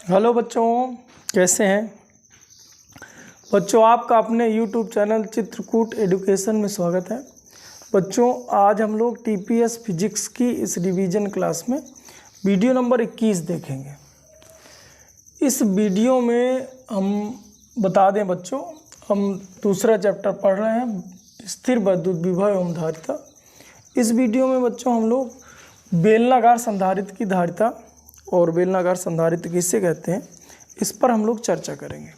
Hello बच्चों, कैसे हैं बच्चों। आपका अपने YouTube चैनल चित्रकूट एजुकेशन में स्वागत है। बच्चों, आज हम लोग TPS फिजिक्स की इस रिवीजन क्लास में वीडियो नंबर 21 देखेंगे। इस वीडियो में हम बता दें बच्चों, हम दूसरा चैप्टर पढ़ रहे हैं, स्थिर वैद्युत विभव एवं धारिता। इस वीडियो में बच्चों हम लोग बेलनाकार संधारित्र की धारिता और बेलनाकार संधारित्र किसे कहते हैं, इस पर हम लोग चर्चा करेंगे।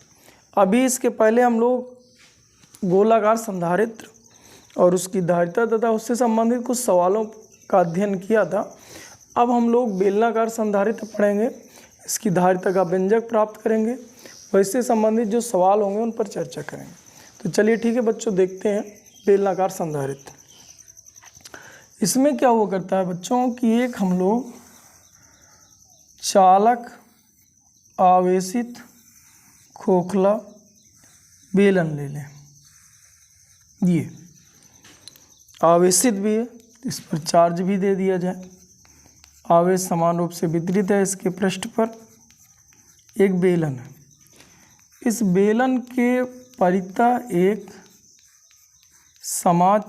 अभी इसके पहले हम लोग गोलाकार संधारित्र और उसकी धारिता तथा उससे संबंधित कुछ सवालों का अध्ययन किया था। अब हम लोग बेलनाकार संधारित्र पढ़ेंगे, इसकी धारिता का व्यंजक प्राप्त करेंगे, वैसे संबंधित जो सवाल होंगे उन पर चर्चा करेंगे। तो चलिए ठीक है बच्चों, देखते हैं बेलनाकार संधारित्र। इसमें क्या हुआ करता है बच्चों कि एक हम लोग चालक आवेशित खोखला बेलन ले लें। ये आवेशित भी है, इस पर चार्ज भी दे दिया जाए। आवेश समान रूप से वितरित है, इसके पृष्ठ पर एक बेलन है। इस बेलन के परितः एक समान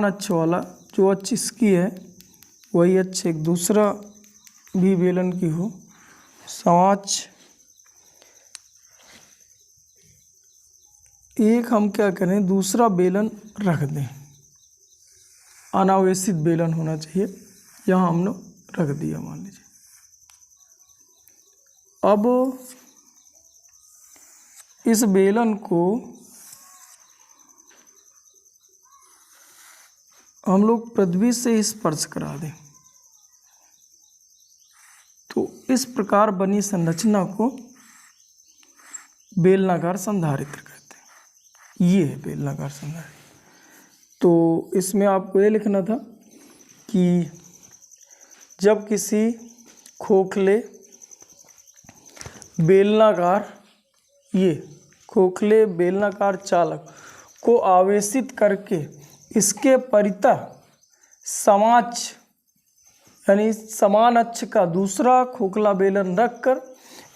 अक्ष वाला, जो अक्ष इसकी है वही अक्ष एक दूसरा भी बेलन की हो, समाक्ष एक हम क्या करें, दूसरा बेलन रख दें। अनावेशित बेलन होना चाहिए, यहाँ हमने रख दिया मान लीजिए। अब इस बेलन को हम लोग पृथ्वी से स्पर्श करा दें, तो इस प्रकार बनी संरचना को बेलनाकार संधारित्र कहते हैं। ये है बेलनाकार संधारित्र। तो इसमें आपको ये लिखना था कि जब किसी खोखले बेलनाकार चालक को आवेशित करके इसके परितः समाक्ष यानी समान अक्ष का दूसरा खोखला बेलन रखकर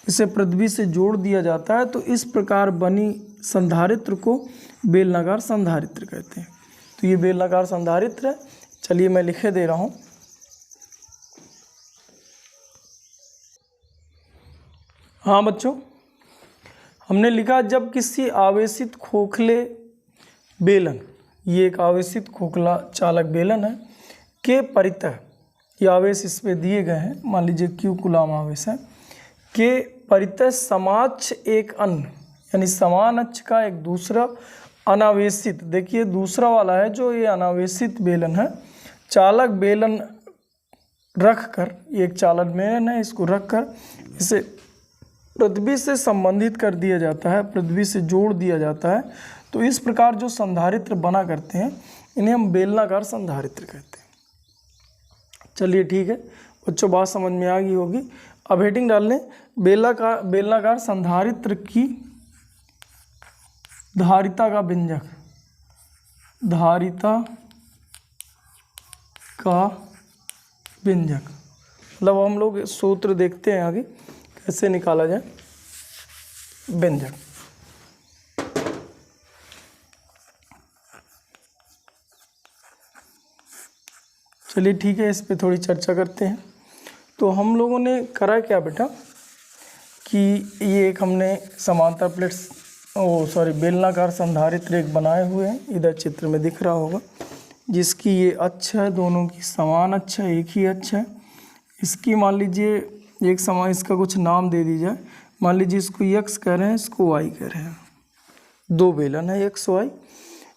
इसे पृथ्वी से जोड़ दिया जाता है, तो इस प्रकार बनी संधारित्र को बेलनाकार संधारित्र कहते हैं। तो ये बेलनाकार संधारित्र है। चलिए मैं लिखे दे रहा हूँ। हाँ बच्चों, हमने लिखा जब किसी आवेशित खोखले बेलन, ये एक आवेशित खोखला चालक बेलन है, के परितः, ये आवेश इस पे दिए गए हैं, मान लीजिए Q कूलाम आवेश है, के परितः समाक्ष एक अन्य यानी समान अक्ष का एक दूसरा अनावेशित, देखिए दूसरा वाला है जो ये अनावेशित बेलन है, चालक बेलन रख कर, ये एक चालक बेलन है, इसको रख कर इसे पृथ्वी से संबंधित कर दिया जाता है, पृथ्वी से जोड़ दिया जाता है। तो इस प्रकार जो संधारित्र बना करते हैं इन्हें हम बेलनाकार संधारित्र कहते हैं। चलिए ठीक है बच्चों, बात समझ में आ गई होगी। अब हेडिंग डाल लें, बेलनाकार संधारित्र की धारिता का व्यंजक। धारिता का व्यंजक मतलब हम लोग सूत्र देखते हैं आगे कैसे निकाला जाए व्यंजक। चलिए ठीक है, इस पे थोड़ी चर्चा करते हैं। तो हम लोगों ने करा क्या बेटा कि ये एक हमने समांतर प्लेट्स बेलनाकार संधारित्र एक बनाए हुए हैं, इधर चित्र में दिख रहा होगा, जिसकी ये अक्ष है, दोनों की समान अक्ष है, एक ही अक्ष है। इसकी मान लीजिए एक समान, इसका कुछ नाम दे दी जाए, मान लीजिए इसको x कह रहे हैं, इसको y कह रहे हैं। दो बेलन है x y,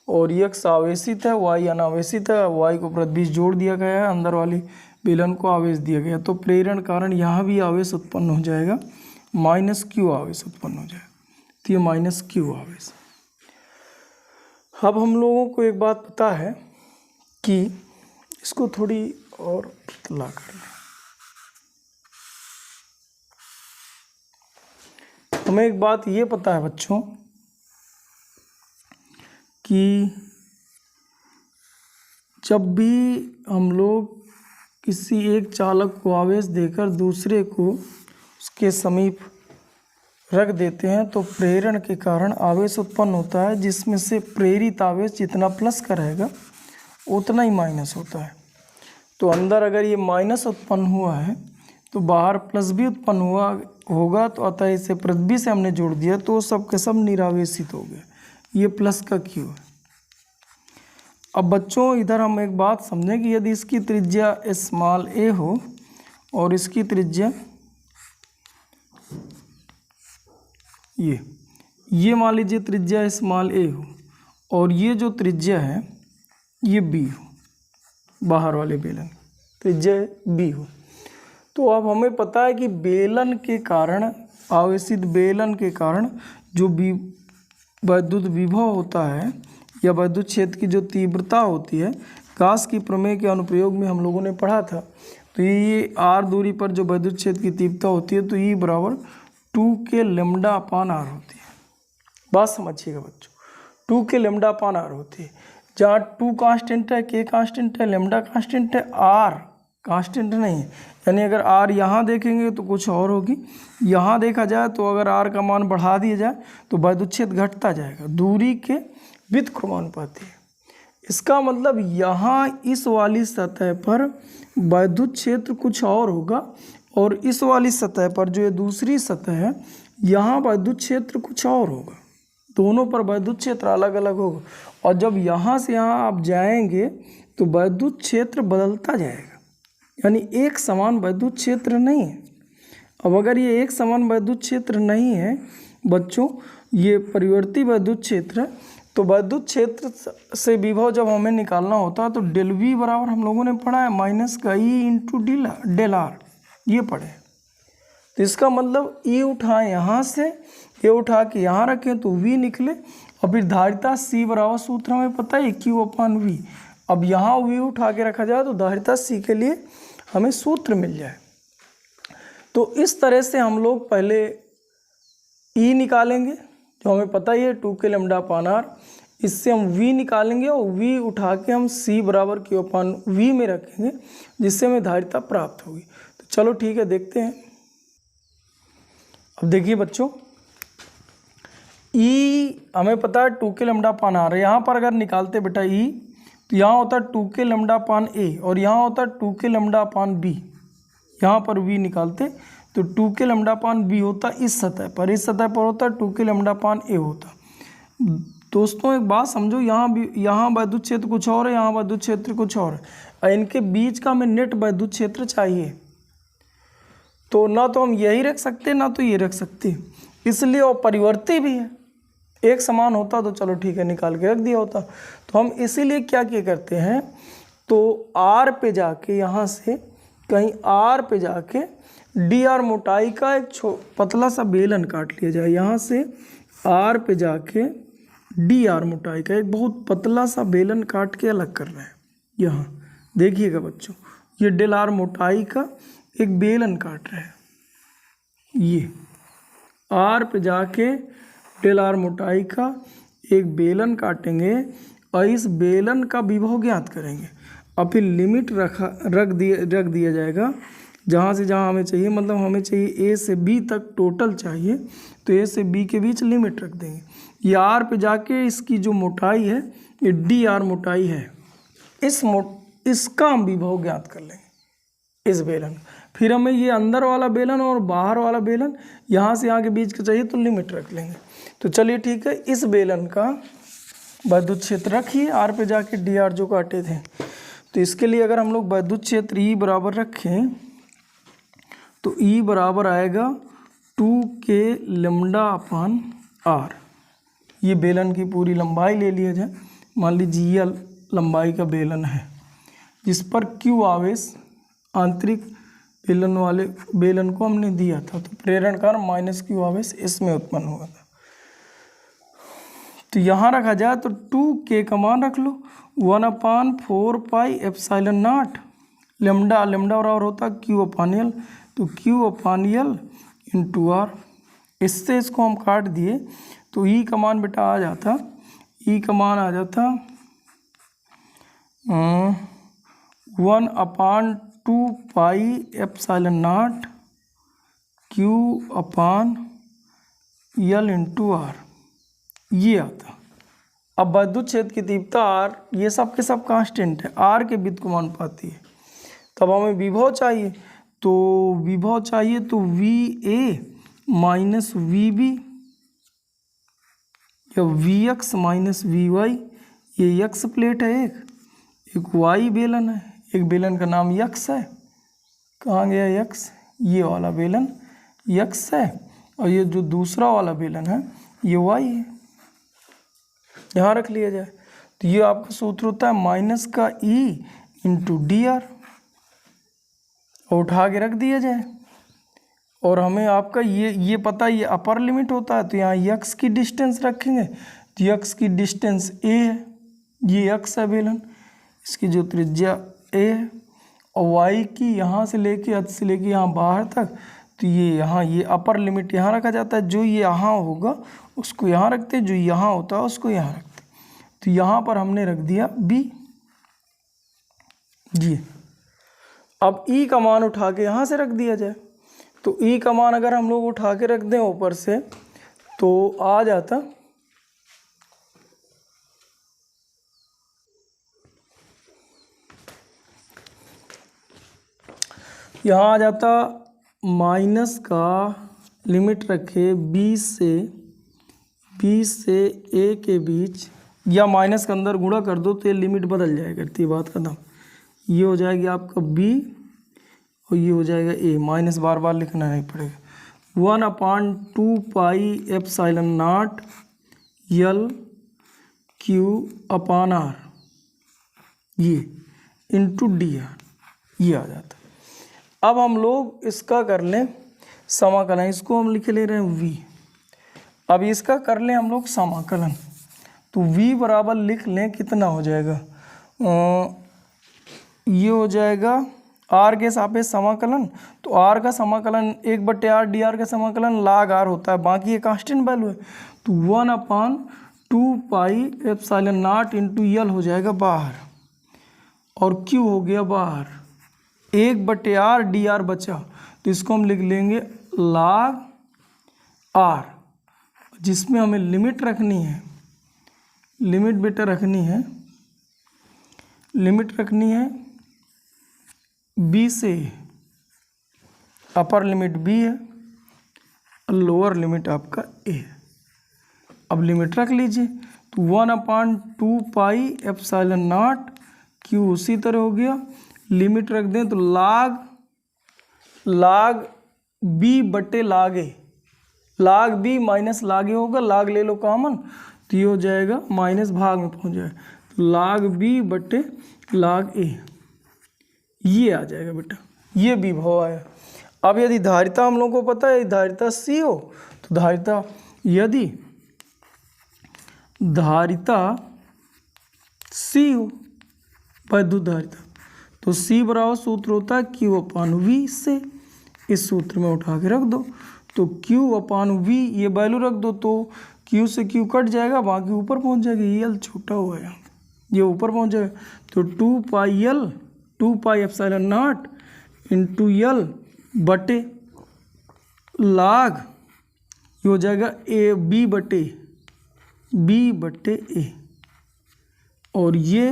और x आवेशित है, y अनावेशित है। y को पृथ्वी से जोड़ दिया गया है, अंदर वाली बेलन को आवेश दिया गया, तो प्रेरण कारण यहाँ भी आवेश उत्पन्न हो जाएगा, -q आवेश उत्पन्न हो जाएगा। तो ये -q आवेश। अब हम लोगों को एक बात पता है कि इसको थोड़ी और पतला कर लें। हमें एक बात ये पता है बच्चों कि जब भी हम लोग किसी एक चालक को आवेश देकर दूसरे को उसके समीप रख देते हैं तो प्रेरण के कारण आवेश उत्पन्न होता है, जिसमें से प्रेरित आवेश जितना प्लस का रहेगा उतना ही माइनस होता है। तो अंदर अगर ये माइनस उत्पन्न हुआ है तो बाहर प्लस भी उत्पन्न हुआ होगा, तो अतः इसे पृथ्वी से हमने जोड़ दिया तो सब के सब निरावेशित हो गए। ये प्लस का क्यू है। अब बच्चों इधर हम एक बात समझें कि यदि इसकी त्रिज्या स्मॉल ए हो और इसकी त्रिज्या ये मान लीजिए त्रिज्या स्मॉल ए हो और ये जो त्रिज्या है ये बी हो, बाहर वाले बेलन त्रिज्या बी हो, तो अब हमें पता है कि बेलन के कारण, आवेशित बेलन के कारण जो वैद्युत विभव होता है या वैद्युत क्षेत्र की जो तीव्रता होती है, गाउस की प्रमेय के अनुप्रयोग में हम लोगों ने पढ़ा था। तो ये आर दूरी पर जो वैद्युत क्षेत्र की तीव्रता होती है तो ई बराबर 2k लैम्डा अपान आर होती है। बात समझिएगा बच्चों, 2k लैम्डा अपान आर होती है, जहाँ 2 कांस्टेंट है, k कांस्टेंट है, लैम्डा कांस्टेंट है, आर कांस्टेंट नहीं है। यानी अगर आर यहाँ देखेंगे तो कुछ और होगी, यहाँ देखा जाए तो अगर आर का मान बढ़ा दिया जाए तो वैद्युत क्षेत्र घटता जाएगा, दूरी के व्युत्क्रमानुपाती है। इसका मतलब यहाँ इस वाली सतह पर वैद्युत क्षेत्र कुछ और होगा और इस वाली सतह पर जो ये दूसरी सतह है यहाँ वैद्युत क्षेत्र कुछ और होगा। दोनों पर वैद्युत क्षेत्र अलग अलग होगा और जब यहाँ से यहाँ आप जाएंगे तो वैद्युत क्षेत्र बदलता जाएगा, यानी एक समान वैद्युत क्षेत्र नहीं है। अब अगर ये एक समान वैद्युत क्षेत्र नहीं है बच्चों, ये परिवर्ती वैद्युत क्षेत्र है, तो वैद्युत क्षेत्र से विभव जब हमें निकालना होता है तो डेल वी बराबर हम लोगों ने पढ़ा है माइनस का ई इंटू डेल आर, ये पढ़े। तो इसका मतलब ई उठाएं यहाँ से, ये उठा के यहाँ रखें तो वी निकले और फिर धारिता सी बराबर सूत्र हमें पता है क्यू अपान वी। अब यहाँ वी उठा के रखा जाए तो धारिता सी के लिए हमें सूत्र मिल जाए। तो इस तरह से हम लोग पहले ई निकालेंगे जो हमें पता ही है 2k लैम्डा अपान आर, इससे हम v निकालेंगे और v उठा के हम c बराबर क्यू अपान v में रखेंगे, जिससे हमें धारिता प्राप्त होगी। तो चलो ठीक है, देखते हैं। अब देखिए बच्चों, e हमें पता है 2k लैम्डा अपान आर है, यहाँ पर अगर निकालते बेटा e तो यहाँ होता है 2k लैम्डा अपान a और यहाँ होता है 2k लैम्डा अपान b। यहाँ पर v निकालते तो 2k लैम्डा अपान b होता इस सतह पर, इस सतह पर होता 2k लैम्डा अपान a होता। दोस्तों एक बात समझो, यहाँ वैद्युत क्षेत्र कुछ और है, यहाँ वैद्युत क्षेत्र कुछ और है, और इनके बीच का हमें नेट वैद्युत क्षेत्र चाहिए। तो ना तो हम यही रख सकते ना तो ये रख सकते, इसलिए और परिवर्ती भी है। एक समान होता तो चलो ठीक है निकाल के रख दिया होता। तो हम इसीलिए क्या करते हैं, तो आर पे जाके यहाँ से कहीं आर पे जाके डी आर मोटाई का एक पतला सा बेलन काट लिया जाए। यहाँ से आर पे जाके डी आर मोटाई का एक बहुत पतला सा बेलन काट के अलग कर रहे हैं। यहाँ देखिएगा बच्चों, ये डेल आर मोटाई का एक बेलन काट रहे हैं। ये आर पे जाके डेल आर मोटाई का एक बेलन काटेंगे और इस बेलन का विभव ज्ञात करेंगे और फिर लिमिट रख दिया जाएगा जहाँ से जहाँ हमें चाहिए। मतलब हमें चाहिए ए से बी तक टोटल चाहिए, तो ए से बी के बीच लिमिट रख देंगे। ये आर पे जाके इसकी जो मोटाई है ये डी आर मोटाई है, इसका हम विभव ज्ञात कर लेंगे इस बेलन। फिर हमें ये अंदर वाला बेलन और बाहर वाला बेलन यहाँ से यहाँ के बीच का चाहिए तो लिमिट रख लेंगे। तो चलिए ठीक है, इस बेलन का वैद्युत क्षेत्र रखिए आर पे जाके डी आर जो काटे थे। तो इसके लिए अगर हम लोग वैद्युत क्षेत्र ई बराबर रखें तो ई बराबर आएगा 2k लैम्डा अपान आर। ये बेलन की पूरी लंबाई ले लिया जाए, मान लीजिए ये लंबाई का बेलन है जिस पर क्यू आवेश आंतरिक बेलन वाले बेलन को हमने दिया था, तो प्रेरण कारण माइनस क्यू आवेश इसमें उत्पन्न हुआ था। तो यहाँ रखा जाए तो 2k का मान रख लो 1/4 pi epsilon naught lambda, lambda बराबर होता क्यू अपान एल, तो Q upon L into R. इससे इसको हम काट दिए तो ई का मान बेटा आ जाता, ई का मान आ जाता 1/2 pi epsilon naught Q/L into R, ये आता। अब विद्युत क्षेत्र की तीव्रता आर, ये सब के सब कांस्टेंट है, आर के व्युत्क्रमानुपाती है। तब हमें विभव चाहिए, तो विभव चाहिए तो VA माइनस VB या VX माइनस VY। ये यक्स प्लेट है, एक वाई बेलन है, एक बेलन का नाम यक्स है। कहाँ गया यक्स? ये वाला बेलन यक्स है, और ये जो दूसरा वाला बेलन है ये वाई है। यहाँ रख लिया जाए तो ये आपका सूत्र होता है माइनस का E इंटू DR, और उठा के रख दिया जाए। और हमें आपका ये पता है, ये अपर लिमिट होता है, तो यहाँ यक्स की डिस्टेंस रखेंगे, तो यक्स की डिस्टेंस A है, ये यक्स है बेलन, इसकी जो त्रिज्या A है, और वाई की यहाँ से लेके हद से लेके यहाँ बाहर तक, तो ये यहाँ ये अपर लिमिट यहाँ रखा जाता है। जो ये यहाँ होगा उसको यहाँ रखते, जो यहाँ होता है उसको यहाँ रखते। तो यहाँ पर हमने रख दिया B जी। अब E का मान उठा के यहाँ से रख दिया जाए, तो E का मान अगर हम लोग उठा के रख दें ऊपर से तो आ जाता यहाँ आ जाता माइनस का लिमिट रखे 20 से A के बीच, या माइनस के अंदर गुणा कर दो तो ये लिमिट बदल जाएगा, करती बात खत्म। ये हो जाएगी आपका B और ये हो जाएगा A, माइनस बार बार लिखना नहीं पड़ेगा। 1/2 pi epsilon not L Q/R ये इंटू DR, ये आ जाता। अब हम लोग इसका कर लें समाकलन, इसको हम लिख ले रहे हैं V। अब इसका कर लें हम लोग समाकलन, तो V बराबर लिख लें, कितना हो जाएगा, ये हो जाएगा R के सापेक्ष समाकलन। तो R का समाकलन 1/R DR का समाकलन log R होता है, बाकी ये कांस्टेंट वैल्यू है। तो 1/2 pi epsilon not into L हो जाएगा बाहर, और Q हो गया बाहर, 1/R DR बचा, तो इसको हम लिख लेंगे log R, जिसमें हमें लिमिट रखनी है, लिमिट बेटा रखनी है, लिमिट रखनी है B से, अपर लिमिट B है, लोअर लिमिट आपका A है। अब लिमिट रख लीजिए, तो 1/2 पाई एप्सिलॉन नॉट Q उसी तरह हो गया, लिमिट रख दें तो log B बटे log A, log B minus log A होगा, log ले लो कॉमन, तो ये हो जाएगा माइनस भाग में पहुंच जाएगा, तो log B बटे log A, ये आ जाएगा बेटा, ये विभव आया। अब यदि धारिता हम लोगों को पता है धारिता C हो, तो धारिता, यदि धारिता C हो, विद्युत धारिता, तो C बराबर सूत्र होता है Q/V से, इस सूत्र में उठा के रख दो, तो Q/V ये वैल्यू रख दो, तो Q से Q कट जाएगा, बाकी ऊपर पहुंच जाएगा, ये L छोटा हुआ है, ये ऊपर पहुंच जाएगा, तो 2 पाई एप्सिलॉन नॉट इंटू L बटे log, ये हो जाएगा B बटे A, और ये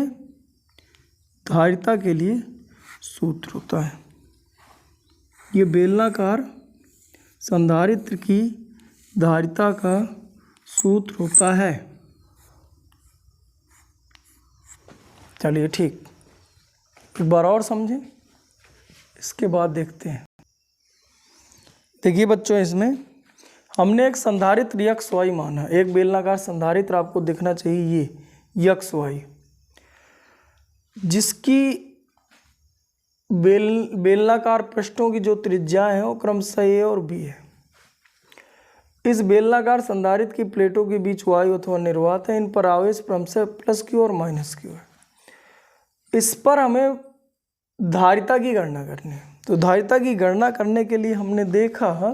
धारिता के लिए सूत्र होता है। ये बेलनाकार संधारित्र की धारिता का सूत्र होता है। चलिए ठीक, एक बार और समझें, इसके बाद देखते हैं। देखिए बच्चों, इसमें हमने एक संधारित्र XY माना, एक बेलनाकार संधारित्र आपको दिखना चाहिए, ये XY, जिसकी बेलनाकार पृष्ठों की जो त्रिज्याएं हैं वो क्रमशः A और B है। इस बेलनाकार संधारित्र की प्लेटों के बीच वायु अथवा निर्वात है, इन पर आवेश क्रमशः +Q और -Q है। इस पर हमें धारिता की गणना करनी है। तो धारिता की गणना करने के लिए हमने देखा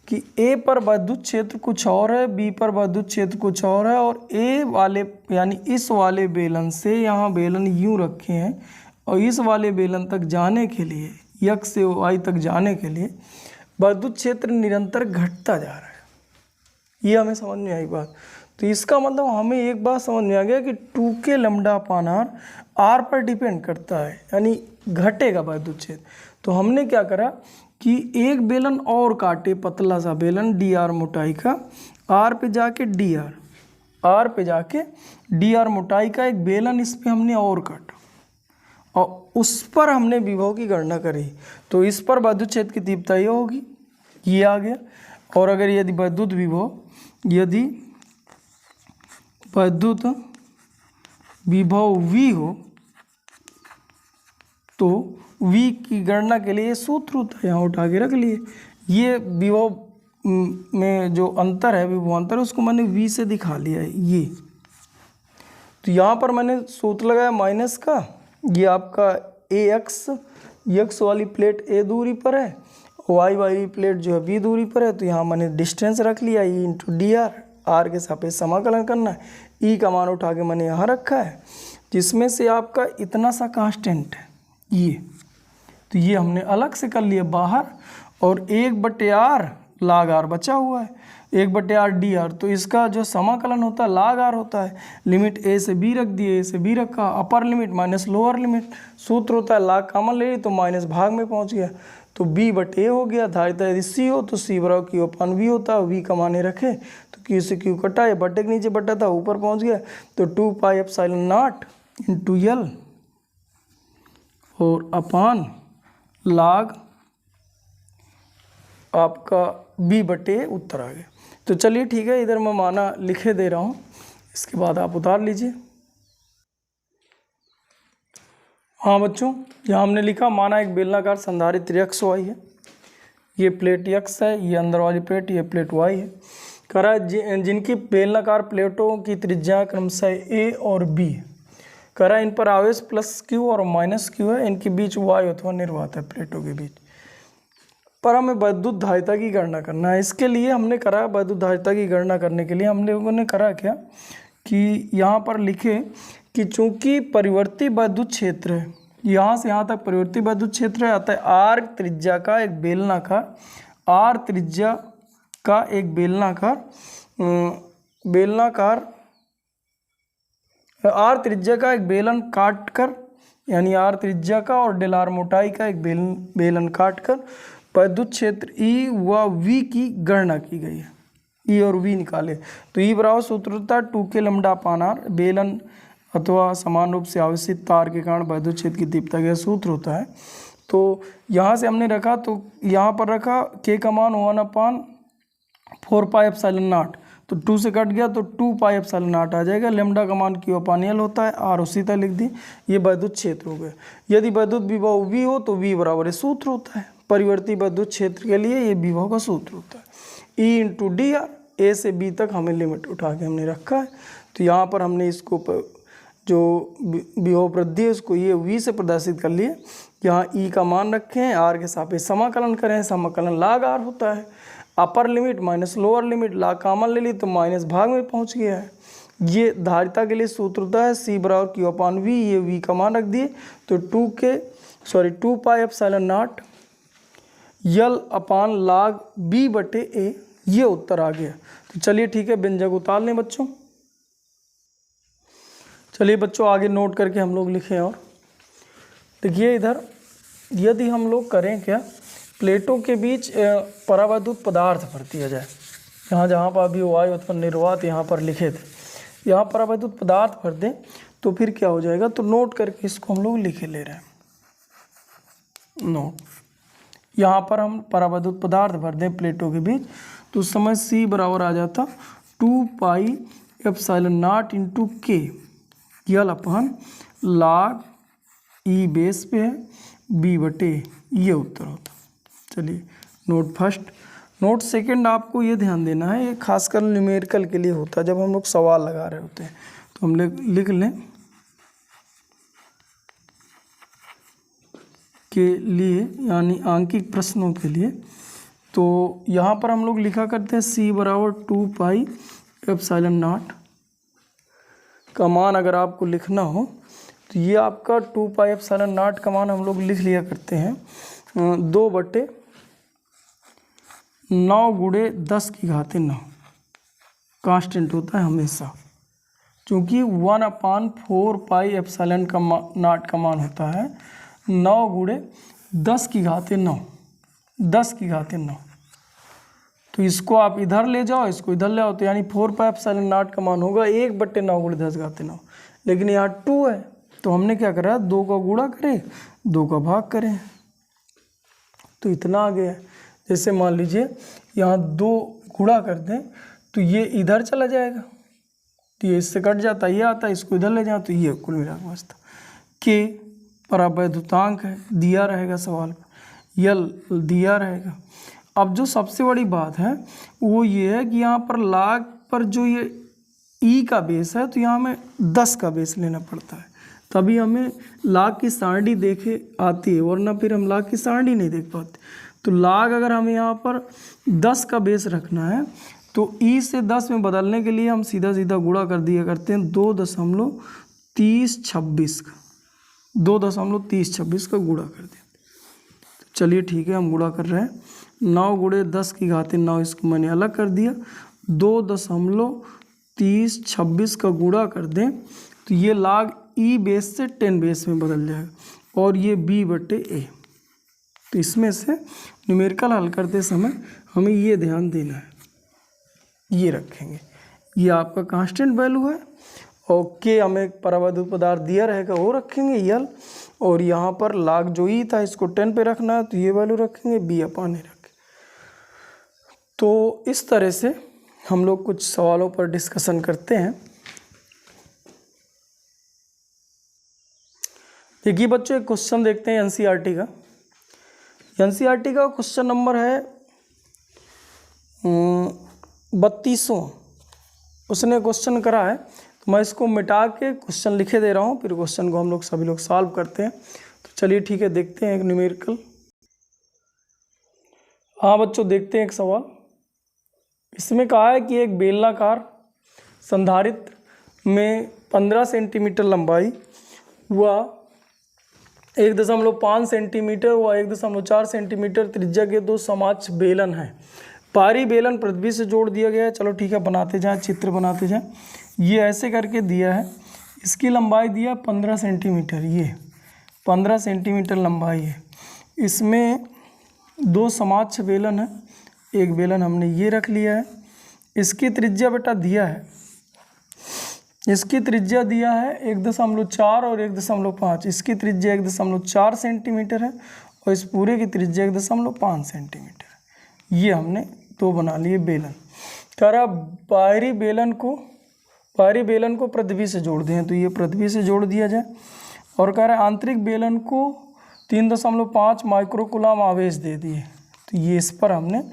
कि A पर विद्युत क्षेत्र कुछ और है, B पर विद्युत क्षेत्र कुछ और है, और A वाले यानी इस वाले बेलन से, यहाँ बेलन यूँ रखे हैं, और इस वाले बेलन तक जाने के लिए, X से Y तक जाने के लिए विद्युत क्षेत्र निरंतर घटता जा रहा है। ये हमें समझ में आई बात। तो इसका मतलब हमें एक बात समझ में आ गया कि 2k लैम्डा अपान आर पर डिपेंड करता है, यानी घटेगा विद्युत क्षेत्र। तो हमने क्या करा कि एक बेलन और काटे, पतला सा बेलन dr मोटाई का, आर पे जाके dr मोटाई का एक बेलन इस पे हमने और काटा और उस पर हमने विभव की गणना करी। तो इस पर विद्युत क्षेत्र की तीव्रता ये होगी, ये आ गया। और अगर यदि विद्युत विभव V हो तो V की गणना के लिए ये सूत्र होता है, यहाँ उठा के रख लिए। ये विभव में जो अंतर है, विभव अंतर, उसको मैंने V से दिखा लिया है ये। तो यहाँ पर मैंने सूत्र लगाया माइनस का, ये आपका x वाली प्लेट a दूरी पर है, y वाली प्लेट जो है b दूरी पर है। तो यहाँ मैंने डिस्टेंस रख लिया e इंटू डी आर के सापेक्ष समाकलन करना है। e का मान उठा के मैंने यहाँ रखा है, जिसमें से आपका इतना सा कांस्टेंट है ये। तो ये हमने अलग से कर लिया बाहर, और 1/r log r बचा हुआ है, 1/r dr। तो इसका जो समाकलन होता है log r होता है। लिमिट a से b रख दिए, a से b रखा, upper limit minus lower limit. सूत्र होता है log कॉमन ले ली तो माइनस भाग में पहुंच गया, तो b/a हो गया। धारिता यदि c हो तो c बराबर q अपन v होता है। v का मान रखे तो q से q कटा, ये बटे के नीचे बटा था, ऊपर पहुंच गया। तो 2 पाई एप्सिलॉन नॉट इंटू l और अपान log आपका b/a उत्तर आ गया। तो चलिए ठीक है, इधर मैं माना लिखे दे रहा हूँ, इसके बाद आप उतार लीजिए। हाँ बच्चों, यहाँ हमने लिखा माना एक बेलनाकार संधारित्र x y है, ये प्लेट x है, ये अंदर वाली प्लेट, ये प्लेट y है। कह रहा है जिनकी बेलनाकार प्लेटों की त्रिज्या क्रमशः a और b है। कह रहा है इन पर आवेश प्लस q और माइनस q है, इनके बीच वायु अथवा निर्वात है प्लेटों के बीच। पर हमें विद्युत धारिता की गणना करना है। इसके लिए हमने करा, विद्युत धारिता की गणना करने के लिए हम लोगों ने करा क्या कि यहाँ पर लिखे कि चूंकि परिवर्ती विद्युत क्षेत्र है, यहाँ से यहाँ तक परिवर्ती विद्युत क्षेत्र है, अतः आर त्रिज्या का एक बेलनाकार, आर त्रिज्या का एक बेलन काट कर, यानी आर त्रिज्या का और डेल आर मोटाई का एक बेलन काट कर विद्युत क्षेत्र ई व वी की गणना की गई है। ई और वी निकाले तो ई बराबर सूत्र होता है 2k लैम्डा अपान आर, बेलन अथवा समान रूप से आवेशित तार के कारण विद्युत क्षेत्र की तीव्रता का सूत्र होता है। तो यहाँ से हमने रखा, तो यहाँ पर रखा k का मान 1/4 पाई एप्सिलॉन नॉट, तो 2 से कट गया तो 2 पाई एप्सिलॉन नॉट आ जाएगा। लैम्डा का मान q अपान l होता है, r उसी तरह लिख दी। ये विद्युत क्षेत्र हो गया। यदि विद्युत विभव v हो तो v बराबर सूत्र होता है, परिवर्ती विद्युत क्षेत्र के लिए ये विभव का सूत्र होता है E इंटू डी आर। ए से बी तक हमें लिमिट उठा के हमने रखा है। तो यहाँ पर हमने इसको जो विभव वृद्धि है उसको ये v से प्रदर्शित कर लिए। यहाँ E का मान रखे हैं, r के सापेक्ष समाकलन करें, समाकलन log r होता है। Upper limit minus lower limit, log common ले ली तो माइनस भाग में पहुँच गया है। ये धारिता के लिए सूत्र होता है c बराबर q अपान v, ये v का मान रख दिए तो 2 पाई epsilon not L upon log b/a, ये उत्तर आ गया। तो चलिए ठीक है, व्यंजक उतार लें बच्चों। चलिए बच्चों आगे नोट करके हम लोग लिखें। और देखिए इधर यदि हम लोग करें क्या, प्लेटों के बीच परावैद्युत पदार्थ भर दिया जाए, जहाँ पर अभी वायु अथवा निर्वात यहाँ पर लिखे थे, यहाँ परावैद्युत पदार्थ भर दें तो फिर क्या हो जाएगा। तो नोट करके इसको हम लोग लिखे ले रहे हैं। नोट, यहाँ पर हम परावैद्युत पदार्थ भर दें प्लेटों के बीच, तो उस समय C बराबर आ जाता 2 पाई एप्सिलॉन नॉट इंटू के यल अपान log E बेस पे है b/a, ये उत्तर होता। चलिए नोट फर्स्ट। नोट सेकंड आपको ये ध्यान देना है, ये खासकर न्यूमेरिकल के लिए होता है, जब हम लोग सवाल लगा रहे होते हैं तो हम लोग लिख लें के लिए, यानी आंकिक प्रश्नों के लिए। तो यहाँ पर हम लोग लिखा करते हैं C बराबर 2 पाई एप्सिलॉन नॉट का मान अगर आपको लिखना हो तो ये आपका 2 पाई एप्सिलॉन नॉट का मान हम लोग लिख लिया करते हैं 2/, 9 गुणे 10 की घात 9 कांस्टेंट होता है हमेशा, क्योंकि 1/4 पाई एप्सिलॉन का नॉट का मान होता है 9 गुणे 10 की घात 9, 10 की घात 9। तो इसको आप इधर ले जाओ, इसको इधर ले आओ, तो यानी 4 पाई एप्सिलॉन नॉट का मान होगा 1/9 गुणे 10 घात 9। लेकिन यहाँ 2 है, तो हमने क्या करा, 2 का गुणा करें, 2 का भाग करें, तो इतना आ गया। जैसे मान लीजिए यहाँ 2 गुणा कर दें तो ये इधर चला जाएगा, तो ये इससे कट जाता, ये आता, इसको इधर ले जाओ तो ये कुल मिला के बचता। के परावैद्युतांक है, दिया रहेगा सवाल पर, यल दिया रहेगा। अब जो सबसे बड़ी बात है वो ये है कि यहाँ पर लाग पर जो ये ई का बेस है, तो यहाँ हमें 10 का बेस लेना पड़ता है, तभी हमें लाग की सारणी देखे आती है, वरना फिर हम लाग की सारणी नहीं देख पाते। तो लाग अगर हमें यहाँ पर 10 का बेस रखना है तो ई से 10 में बदलने के लिए हम सीधा सीधा गुणा कर दिया करते हैं 2.3026 का, 2.3026 का गुणा कर देते। तो चलिए ठीक है, हम गुणा कर रहे हैं। 9 गुणे 10 की घात 9, इसको मैंने अलग कर दिया। 2.3026 का गुणा कर दें तो ये लाग ई बेस से 10 बेस में बदल जाएगा, और ये b/a। तो इसमें से न्यूमेरिकल हल करते समय हमें ये ध्यान देना है, ये रखेंगे, ये आपका कांस्टेंट वैल्यू है, और के हमें परावैद्युत पदार्थ दिया रहेगा वो रखेंगे यल, और यहाँ पर लाग जो ई था इसको 10 पे रखना है तो ये वैल्यू रखेंगे, b/a रखें। तो इस तरह से हम लोग कुछ सवालों पर डिस्कशन करते हैं। देखिए बच्चों, एक क्वेश्चन देखते हैं एनसीईआरटी का। एनसीईआरटी का क्वेश्चन नंबर है 32वां। उसने क्वेश्चन करा है, तो मैं इसको मिटा के क्वेश्चन लिखे दे रहा हूँ, फिर क्वेश्चन को हम लोग सभी लोग सॉल्व करते हैं। तो चलिए ठीक है, देखते हैं एक न्यूमेरिकल। हाँ बच्चों, देखते हैं एक सवाल। इसमें कहा है कि एक बेलनाकार संधारित्र में 15 सेंटीमीटर लंबाई व 1.5 सेंटीमीटर व 1.4 सेंटीमीटर त्रिज्या के 2 समाक्ष बेलन हैं। पारी बेलन पृथ्वी से जोड़ दिया गया है। चलो ठीक है, बनाते जाएं, चित्र बनाते जाएं। ये ऐसे करके दिया है, इसकी लंबाई दिया 15 सेंटीमीटर, ये 15 सेंटीमीटर लंबाई है। इसमें 2 समाक्ष बेलन है, एक बेलन हमने ये रख लिया है। इसकी त्रिज्या बेटा दिया है, इसकी त्रिज्या दिया है 1.4 और 1.5। इसकी त्रिज्या 1.4 सेंटीमीटर है और इस पूरे की त्रिज्या 1.5 सेंटीमीटर। ये हमने 2 बना लिए बेलन। कह रहा बाहरी बेलन को पृथ्वी से जोड़ दें, तो ये पृथ्वी से जोड़ दिया जाए। और कह रहा है आंतरिक बेलन को 3.5 माइक्रोकुलाम आवेश दे दिए, तो ये इस पर हमने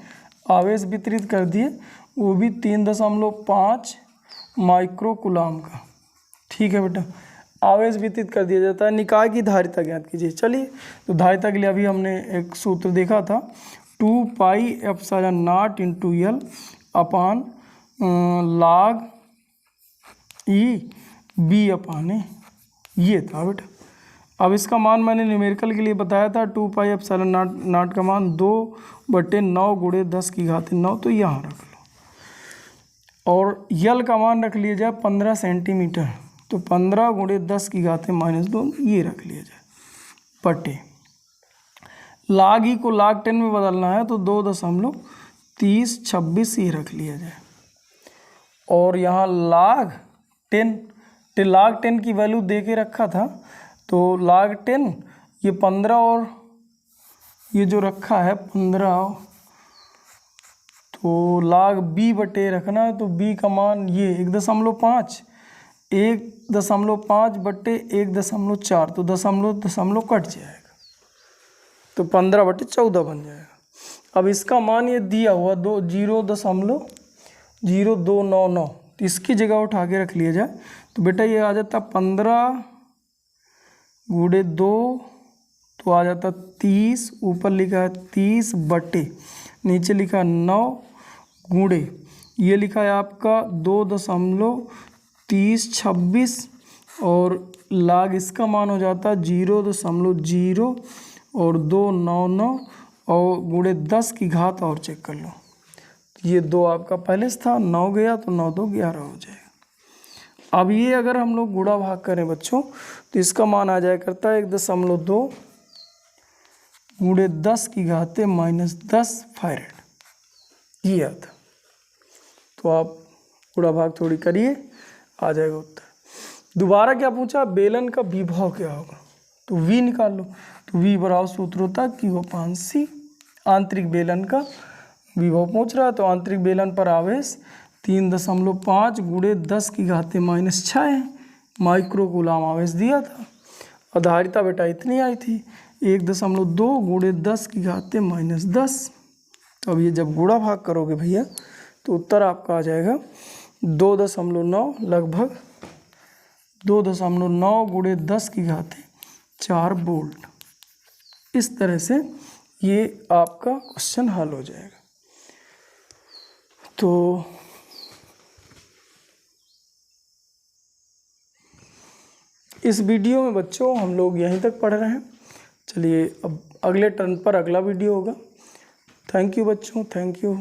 आवेश वितरित कर दिए, वो भी 3.5 माइक्रोकुलाम का। ठीक है बेटा, आवेश वितरित कर दिया जाता है। निकाय की धारिता ज्ञात कीजिए। चलिए, तो धारिता के लिए अभी हमने एक सूत्र देखा था, 2 पाई epsilon not into L upon log E b/a, ये था बेटा। अब इसका मान मैंने न्यूमेरिकल के लिए बताया था, 2 पाई एप्सिलॉन नॉट का मान 2/9 गुणे 10 की घात 9, तो यहाँ रख लो। और यल का मान रख लिया जाए 15 सेंटीमीटर, तो 15 गुणे 10 की घात -2, ये रख लिया जाए बटे। लाग ई को लाग 10 में बदलना है, तो 2.3026 ये रख लिया जाए। और यहाँ लाग 10 की वैल्यू दे के रखा था, तो लाग 10 ये 15 और ये जो रखा है 15, तो लाग b/a रखना है, तो b का मान ये 1.5 बटे 1.4, तो दशमलव कट जाएगा, तो 15/14 बन जाएगा। अब इसका मान ये दिया हुआ 0.0299, तो इसकी जगह उठा के रख लिया जाए, तो बेटा ये आ जाता 15 गुणे 2, तो आ जाता 30, ऊपर लिखा है 30 बटे, नीचे लिखा 9 गुणे, ये लिखा है आपका 2.3026, और लाग इसका मान हो जाता 0.0 और 299 और गुणे 10 की घात, और चेक कर लो ये 2 आपका पहले से था, 9 गया तो 9 2 11 हो जाएगा। अब ये अगर हम लोग गुणा भाग करें बच्चों तो इसका मान आ जाया करता है 1.2 गुणे 10 की घाते -10 फैरेड। ये आता, तो आप गुणा भाग थोड़ी करिए, आ जाएगा उत्तर। दोबारा क्या पूछा, बेलन का विभव क्या होगा, तो V निकाल लो। तो V बराबर सूत्र होता है Q/C। आंतरिक बेलन का विभव पूछ रहा है तो आंतरिक बेलन पर आवेश 3.5 गुणे 10 की घाते -6 है, माइक्रो कूलाम आवेश दिया था। आधारिता बेटा इतनी आई थी 1.2 गुणे 10 की घाते -10। तो अब ये जब गुणा भाग करोगे भैया तो उत्तर आपका आ जाएगा 2.9 लगभग 2.9 गुणे 10 की घाते 4 वोल्ट। इस तरह से ये आपका क्वेश्चन हल हो जाएगा। तो इस वीडियो में बच्चों हम लोग यहीं तक पढ़ रहे हैं। चलिए अब अगले टर्न पर अगला वीडियो होगा। थैंक यू बच्चों, थैंक यू।